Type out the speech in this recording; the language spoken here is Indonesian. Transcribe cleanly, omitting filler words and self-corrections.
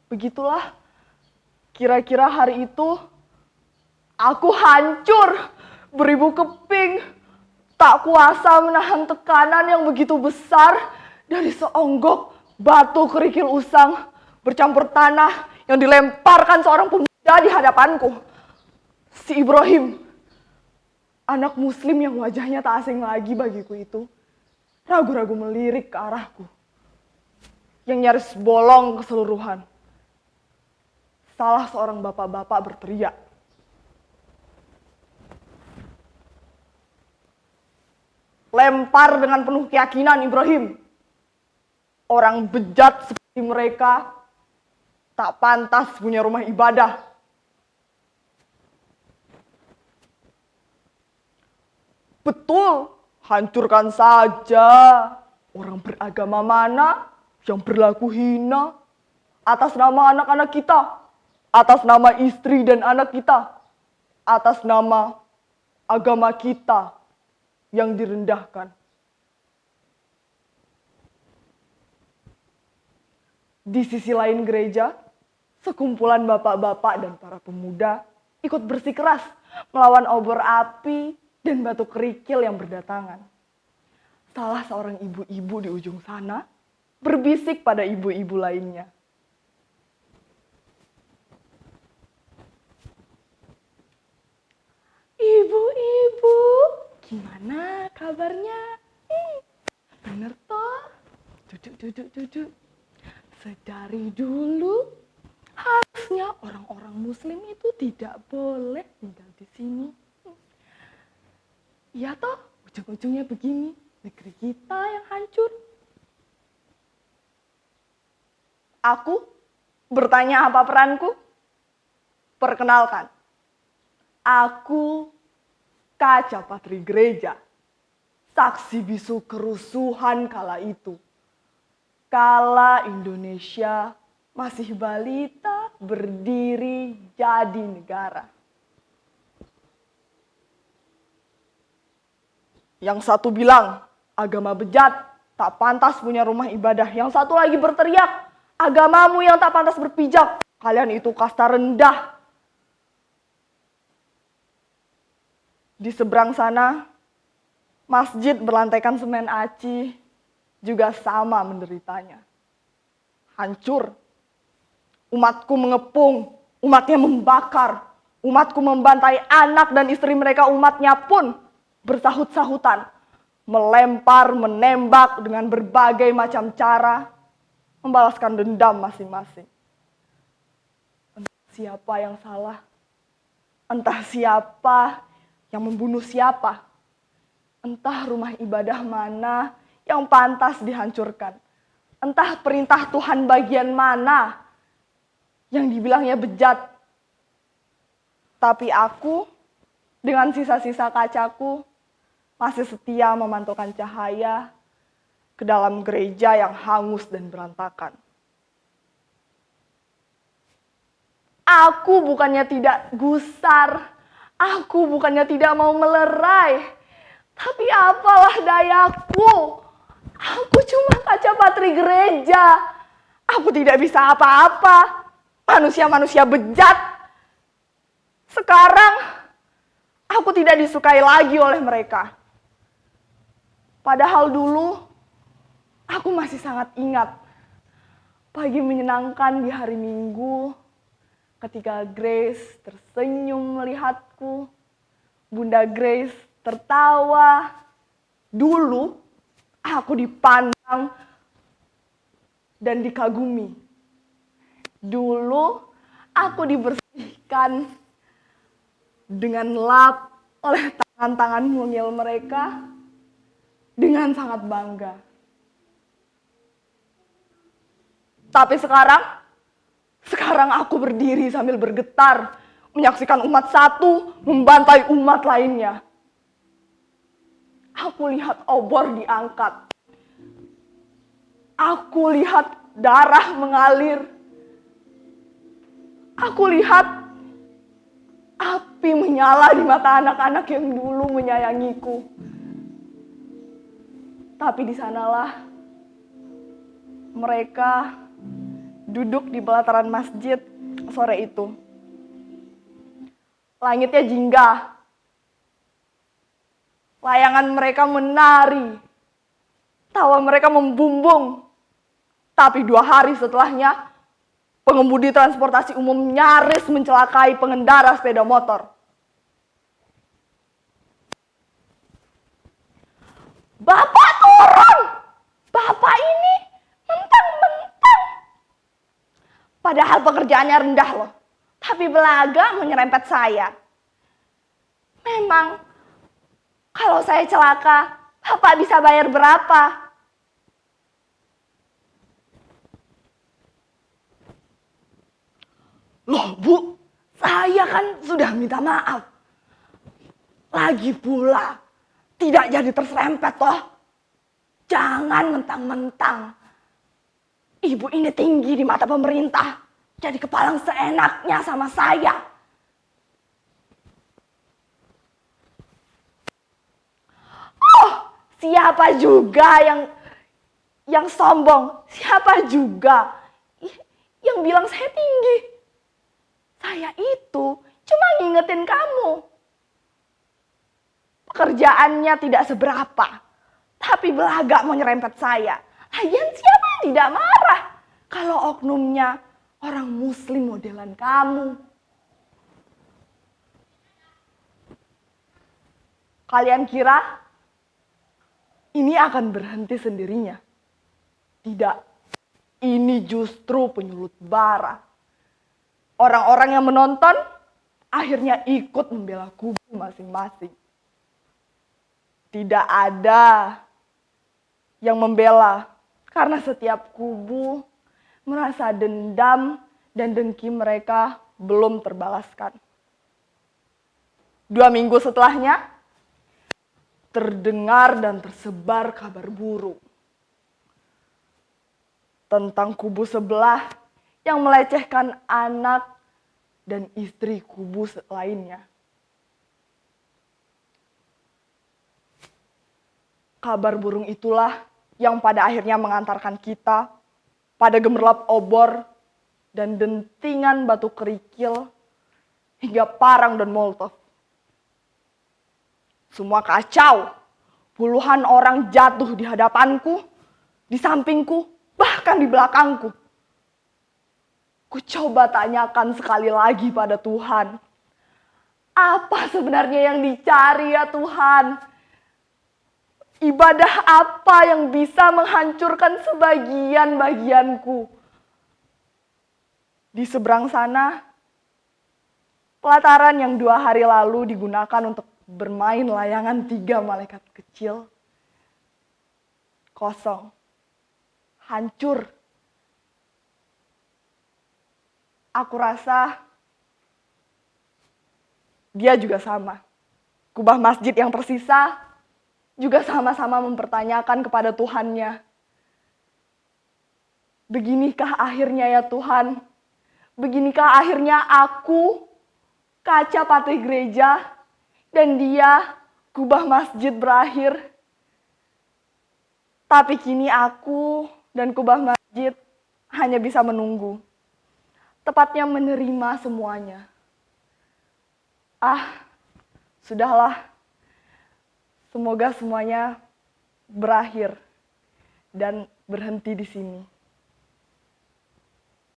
Begitulah, kira-kira hari itu aku hancur, beribu keping, tak kuasa menahan tekanan yang begitu besar dari seonggok batu kerikil usang bercampur tanah yang dilemparkan seorang pemuda di hadapanku. Si Ibrahim, anak muslim yang wajahnya tak asing lagi bagiku itu, ragu-ragu melirik ke arahku, yang nyaris bolong keseluruhan. Salah seorang bapak-bapak berteriak, "Lempar dengan penuh keyakinan, Ibrahim. Orang bejat seperti mereka tak pantas punya rumah ibadah." Betul, hancurkan saja. Orang beragama mana yang berlaku hina atas nama anak-anak kita, atas nama istri dan anak kita, atas nama agama kita yang direndahkan. Di sisi lain gereja, sekumpulan bapak-bapak dan para pemuda ikut bersikeras melawan obor api dan batu kerikil yang berdatangan. Salah seorang ibu-ibu di ujung sana berbisik pada ibu-ibu lainnya, "Ibu-ibu, gimana kabarnya? Bener toh? Duduk. Sedari dulu, harusnya orang-orang muslim itu tidak boleh tinggal di sini. Iya toh, ujung-ujungnya begini, negeri kita yang hancur." Aku bertanya apa peranku? Perkenalkan, aku kaca patri gereja, saksi bisu kerusuhan kala itu. Kala Indonesia masih balita berdiri jadi negara. Yang satu bilang, agama bejat, tak pantas punya rumah ibadah. Yang satu lagi berteriak, agamamu yang tak pantas berpijak, kalian itu kasta rendah. Di seberang sana, masjid berlantaikan semen aci juga sama menderitanya. Hancur. Umatku mengepung, umatnya membakar, umatku membantai anak dan istri mereka, umatnya pun bersahut-sahutan, melempar, menembak dengan berbagai macam cara, membalaskan dendam masing-masing. Entah siapa yang salah, entah siapa yang membunuh siapa, entah rumah ibadah mana yang pantas dihancurkan, entah perintah Tuhan bagian mana yang dibilangnya bejat. Tapi aku, dengan sisa-sisa kacaku, masih setia memantulkan cahaya ke dalam gereja yang hangus dan berantakan. Aku bukannya tidak gusar, aku bukannya tidak mau melerai, tapi apalah dayaku. Aku cuma kaca patri gereja. Aku tidak bisa apa-apa. Manusia-manusia bejat. Sekarang, aku tidak disukai lagi oleh mereka. Padahal dulu, aku masih sangat ingat pagi menyenangkan di hari Minggu, ketika Grace tersenyum melihatku, Bunda Grace tertawa. Dulu, aku dipandang dan dikagumi. Dulu, aku dibersihkan dengan lap oleh tangan-tangan mungil mereka dengan sangat bangga. Tapi sekarang aku berdiri sambil bergetar, menyaksikan umat satu membantai umat lainnya. Aku lihat obor diangkat. Aku lihat darah mengalir. Aku lihat api menyala di mata anak-anak yang dulu menyayangiku. Tapi di sanalah mereka duduk di pelataran masjid sore itu. Langitnya jingga. Layangan mereka menari. Tawa mereka membumbung. Tapi 2 hari setelahnya, pengemudi transportasi umum nyaris mencelakai pengendara sepeda motor. Bapak turun! Bapak ini mentang-mentang. Padahal pekerjaannya rendah loh. Tapi belaga menyerempet saya. Memang, kalau saya celaka, Bapak bisa bayar berapa? Loh Bu, saya kan sudah minta maaf. Lagi pula, tidak jadi terserempet toh. Jangan mentang-mentang. Ibu ini tinggi di mata pemerintah. Jadi kepalang seenaknya sama saya. Oh, siapa juga yang sombong? Siapa juga yang bilang saya tinggi? Saya itu cuma ngingetin kamu. Pekerjaannya tidak seberapa, tapi belaga mau nyerempet saya. Lagian siapa yang tidak marah kalau oknumnya orang muslim modelan kamu? Kalian kira ini akan berhenti sendirinya? Tidak, ini justru penyulut bara. Orang-orang yang menonton akhirnya ikut membela kubu masing-masing. Tidak ada yang membela karena setiap kubu merasa dendam dan dengki mereka belum terbalaskan. 2 minggu setelahnya, terdengar dan tersebar kabar buruk tentang kubu sebelah yang melecehkan anak dan istri kubu lainnya. Kabar burung itulah yang pada akhirnya mengantarkan kita pada gemerlap obor dan dentingan batu kerikil hingga parang dan molotov. Semua kacau. Puluhan orang jatuh di hadapanku, di sampingku, bahkan di belakangku. Ku coba tanyakan sekali lagi pada Tuhan. Apa sebenarnya yang dicari ya Tuhan? Ibadah apa yang bisa menghancurkan sebagian bagianku? Di seberang sana, pelataran yang 2 hari lalu digunakan untuk bermain layangan 3 malaikat kecil, kosong, hancur. Aku rasa dia juga sama. Kubah masjid yang tersisa juga sama-sama mempertanyakan kepada Tuhannya. Beginikah akhirnya ya Tuhan? Beginikah akhirnya aku, kaca patih gereja, dan dia, kubah masjid berakhir? Tapi kini aku dan kubah masjid hanya bisa menunggu. Tepatnya menerima semuanya. Sudahlah. Semoga semuanya berakhir dan berhenti di sini.